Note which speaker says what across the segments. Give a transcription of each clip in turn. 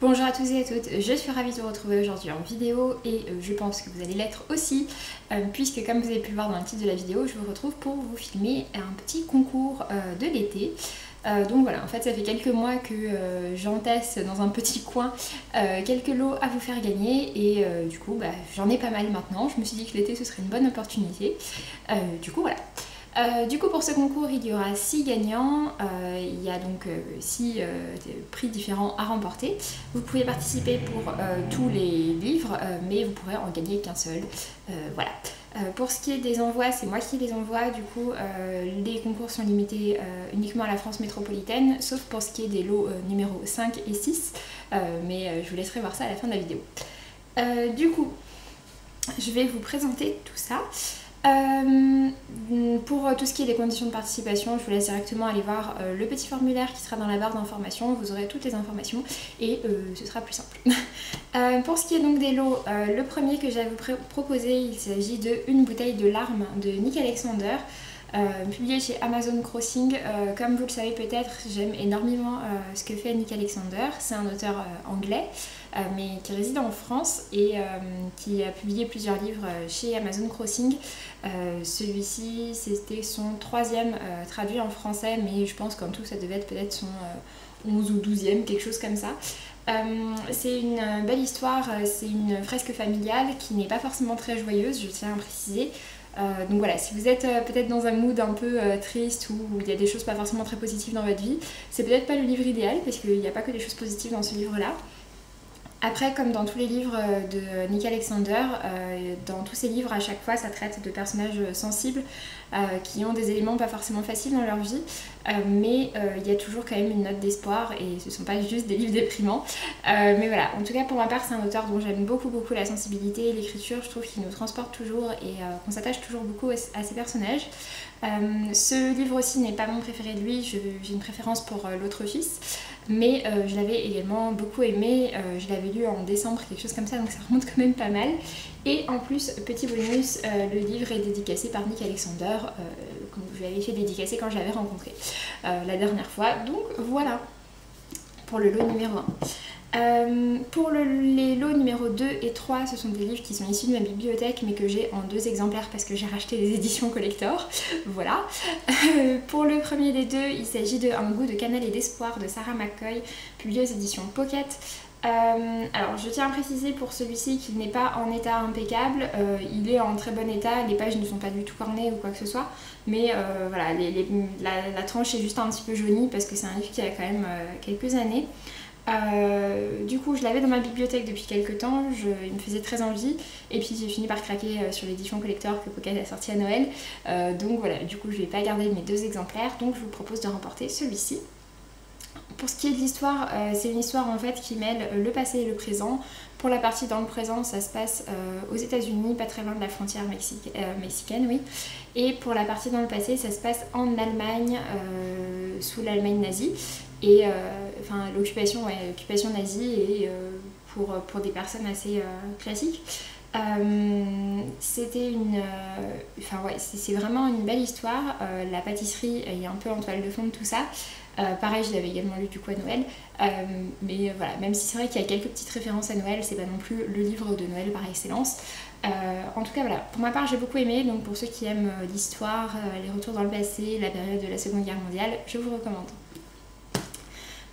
Speaker 1: Bonjour à tous et à toutes, je suis ravie de vous retrouver aujourd'hui en vidéo et je pense que vous allez l'être aussi puisque comme vous avez pu le voir dans le titre de la vidéo, je vous retrouve pour vous filmer un petit concours de l'été. Donc voilà, en fait ça fait quelques mois que j'entasse dans un petit coin quelques lots à vous faire gagner et du coup j'en ai pas mal maintenant. Je me suis dit que l'été ce serait une bonne opportunité. Du coup voilà. Du coup pour ce concours il y aura 6 gagnants, il y a donc 6 prix différents à remporter. Vous pouvez participer pour tous les livres mais vous pourrez en gagner qu'un seul. Voilà. Pour ce qui est des envois, c'est moi qui les envoie, du coup les concours sont limités uniquement à la France métropolitaine, sauf pour ce qui est des lots numéro 5 et 6, mais je vous laisserai voir ça à la fin de la vidéo. Du coup, je vais vous présenter tout ça. Pour tout ce qui est des conditions de participation, je vous laisse directement aller voir le petit formulaire qui sera dans la barre d'informations, vous aurez toutes les informations et ce sera plus simple. Pour ce qui est donc des lots, le premier que j'ai à vous proposer, il s'agit de Une bouteille de larmes de Nick Alexander, publié chez Amazon Crossing. Comme vous le savez peut-être, j'aime énormément ce que fait Nick Alexander, c'est un auteur anglais. Mais qui réside en France et qui a publié plusieurs livres chez Amazon Crossing. Celui-ci, c'était son 3e traduit en français, mais je pense qu'en tout ça devait être peut-être son 11 ou 12e, quelque chose comme ça. C'est une belle histoire, c'est une fresque familiale qui n'est pas forcément très joyeuse, je tiens à préciser. Donc voilà, si vous êtes peut-être dans un mood un peu triste ou il y a des choses pas forcément très positives dans votre vie, c'est peut-être pas le livre idéal parce qu'il n'y a pas que des choses positives dans ce livre-là. Après, comme dans tous les livres de Nick Alexander, dans tous ses livres, à chaque fois, ça traite de personnages sensibles qui ont des éléments pas forcément faciles dans leur vie, mais il y a toujours quand même une note d'espoir et ce ne sont pas juste des livres déprimants. Mais voilà, en tout cas pour ma part, c'est un auteur dont j'aime beaucoup la sensibilité et l'écriture. Je trouve qu'il nous transporte toujours et qu'on s'attache toujours beaucoup à ses personnages. Ce livre aussi n'est pas mon préféré de lui, j'ai une préférence pour L'autre fils, mais je l'avais également beaucoup aimé, je l'avais lu en décembre, quelque chose comme ça, donc ça remonte quand même pas mal. Et en plus, petit bonus, le livre est dédicacé par Nick Alexander, comme je l'avais fait dédicacer quand je l'avais rencontré la dernière fois, donc voilà pour le lot numéro 1. Pour les lots numéro 2 et 3, ce sont des livres qui sont issus de ma bibliothèque mais que j'ai en 2 exemplaires parce que j'ai racheté des éditions collector. Voilà. Pour le premier des deux, il s'agit de Un goût de cannelle et d'espoir de Sarah McCoy, publié aux éditions Pocket. Alors je tiens à préciser pour celui-ci qu'il n'est pas en état impeccable, il est en très bon état, les pages ne sont pas du tout cornées ou quoi que ce soit, mais voilà, la tranche est juste un petit peu jaunie parce que c'est un livre qui a quand même quelques années. Du coup je l'avais dans ma bibliothèque depuis quelques temps, il me faisait très envie et puis j'ai fini par craquer sur l'édition collector que Pocket a sorti à Noël, donc voilà, du coup je vais pas garder mes 2 exemplaires, donc je vous propose de remporter celui-ci. Pour ce qui est de l'histoire, c'est une histoire en fait qui mêle le passé et le présent. Pour la partie dans le présent, ça se passe aux États-Unis, pas très loin de la frontière mexicaine, oui. Et pour la partie dans le passé, ça se passe en Allemagne, sous l'Allemagne nazie. Et enfin l'occupation nazie et pour des personnes assez classiques. C'était une... Enfin ouais, c'est vraiment une belle histoire. La pâtisserie est un peu en toile de fond de tout ça. Pareil, je l'avais également lu du coup à Noël, mais voilà, même si c'est vrai qu'il y a quelques petites références à Noël, c'est pas non plus le livre de Noël par excellence. En tout cas voilà, pour ma part j'ai beaucoup aimé, donc pour ceux qui aiment l'histoire, les retours dans le passé, la période de la Seconde Guerre mondiale, je vous recommande.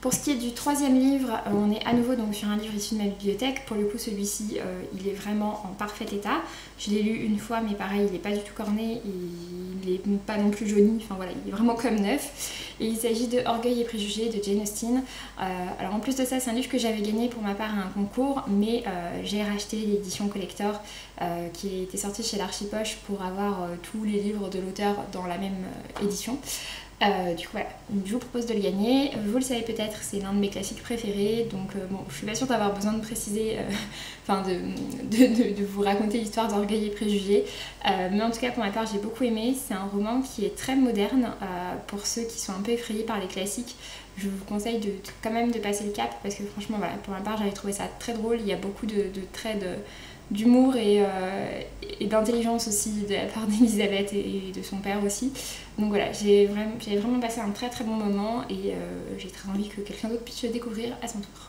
Speaker 1: Pour ce qui est du 3e livre, on est à nouveau donc sur un livre issu de ma bibliothèque. Pour le coup, celui-ci, il est vraiment en parfait état. Je l'ai lu une fois, mais pareil, il n'est pas du tout corné, il n'est pas non plus jauni, enfin voilà, il est vraiment comme neuf. Et il s'agit de Orgueil et préjugés de Jane Austen. Alors en plus de ça, c'est un livre que j'avais gagné pour ma part à un concours, mais j'ai racheté l'édition collector qui était sortie chez l'Archipoche pour avoir tous les livres de l'auteur dans la même édition. Du coup voilà, je vous propose de le gagner. Vous le savez peut-être, c'est l'un de mes classiques préférés, donc bon, je suis pas sûre d'avoir besoin de préciser, enfin de vous raconter l'histoire d'Orgueil et préjugés, mais en tout cas pour ma part j'ai beaucoup aimé. C'est un roman qui est très moderne, pour ceux qui sont un peu effrayés par les classiques. Je vous conseille quand même de passer le cap parce que franchement voilà, pour ma part j'avais trouvé ça très drôle, il y a beaucoup de traits d'humour et d'intelligence aussi de la part d'Elisabeth et de son père aussi. Donc voilà, j'ai vraiment passé un très bon moment et j'ai très envie que quelqu'un d'autre puisse le découvrir à son tour.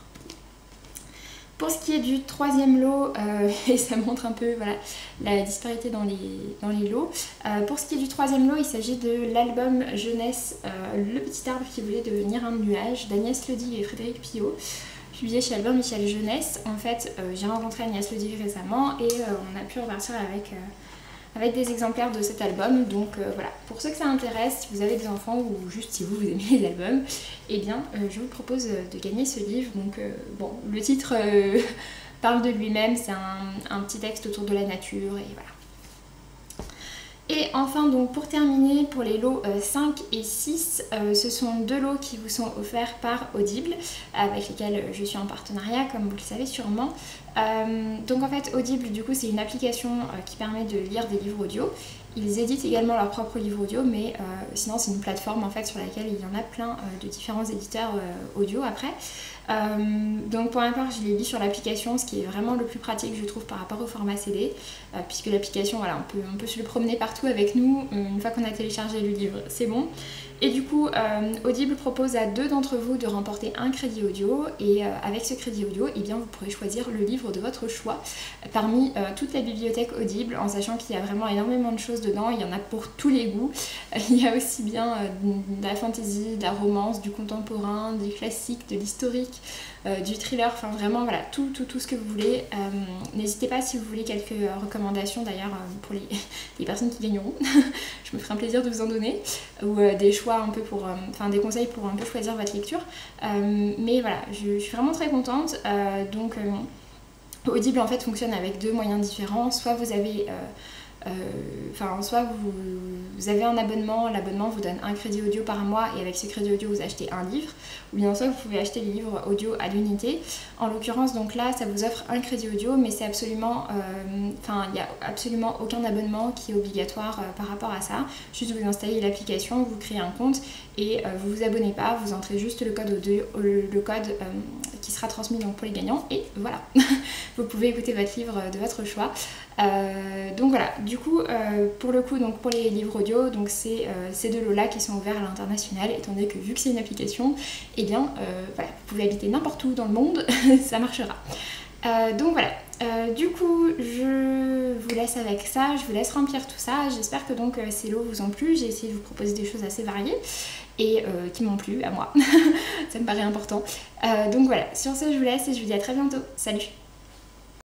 Speaker 1: Pour ce qui est du troisième lot, et ça montre un peu voilà, la disparité dans les lots, pour ce qui est du troisième lot, il s'agit de l'album jeunesse Le petit arbre qui voulait devenir un nuage d'Agnès Lodi et Frédéric Pillot, publié chez Albin Michel Jeunesse. En fait, j'ai rencontré Agnès Lodi récemment et on a pu repartir avec des exemplaires de cet album. Donc voilà, pour ceux que ça intéresse, si vous avez des enfants ou juste si vous aimez les albums, eh bien je vous propose de gagner ce livre. Donc bon, le titre parle de lui-même, c'est un petit texte autour de la nature et voilà. Et enfin, donc pour terminer, pour les lots 5 et 6, ce sont deux lots qui vous sont offerts par Audible, avec lesquels je suis en partenariat, comme vous le savez sûrement. Donc en fait, Audible, du coup, c'est une application qui permet de lire des livres audio. Ils éditent également leurs propres livres audio, mais sinon c'est une plateforme en fait sur laquelle il y en a plein de différents éditeurs audio après. Donc pour ma part, je les lis sur l'application, ce qui est vraiment le plus pratique je trouve par rapport au format CD, puisque l'application, voilà, on peut se le promener partout avec nous, une fois qu'on a téléchargé le livre, c'est bon. Et du coup, Audible propose à 2 d'entre vous de remporter un crédit audio, et avec ce crédit audio, eh bien, vous pourrez choisir le livre de votre choix parmi toute la bibliothèque Audible, en sachant qu'il y a vraiment énormément de choses dedans, il y en a pour tous les goûts. Il y a aussi bien de la fantasy, de la romance, du contemporain, du classique, de l'historique, du thriller, enfin vraiment voilà, tout ce que vous voulez. N'hésitez pas si vous voulez quelques recommandations d'ailleurs pour les personnes qui gagneront. Je me ferai un plaisir de vous en donner, ou des choix un peu pour, enfin des conseils pour un peu choisir votre lecture. Mais voilà, je suis vraiment très contente. Audible en fait fonctionne avec 2 moyens différents. Soit vous avez soit vous avez un abonnement, l'abonnement vous donne un crédit audio par mois et avec ce crédit audio vous achetez un livre, ou bien soit vous pouvez acheter les livres audio à l'unité. En l'occurrence donc là ça vous offre un crédit audio, mais c'est absolument, il n'y a absolument aucun abonnement qui est obligatoire par rapport à ça. Juste vous installez l'application, vous créez un compte et vous vous abonnez pas, vous entrez juste le code audio, le code qui sera transmis donc pour les gagnants, et voilà. Vous pouvez écouter votre livre de votre choix. Donc voilà, du coup pour le coup, donc pour les livres audio, donc c'est ces 2 lots là qui sont ouverts à l'international, étant donné que vu que c'est une application, et eh bien voilà, vous pouvez habiter n'importe où dans le monde, ça marchera. Donc voilà, du coup je vous laisse avec ça, je vous laisse remplir tout ça. J'espère que donc ces lots vous ont plu. J'ai essayé de vous proposer des choses assez variées et qui m'ont plu à moi. Ça me paraît important. Donc voilà, sur ce je vous laisse et je vous dis à très bientôt. Salut!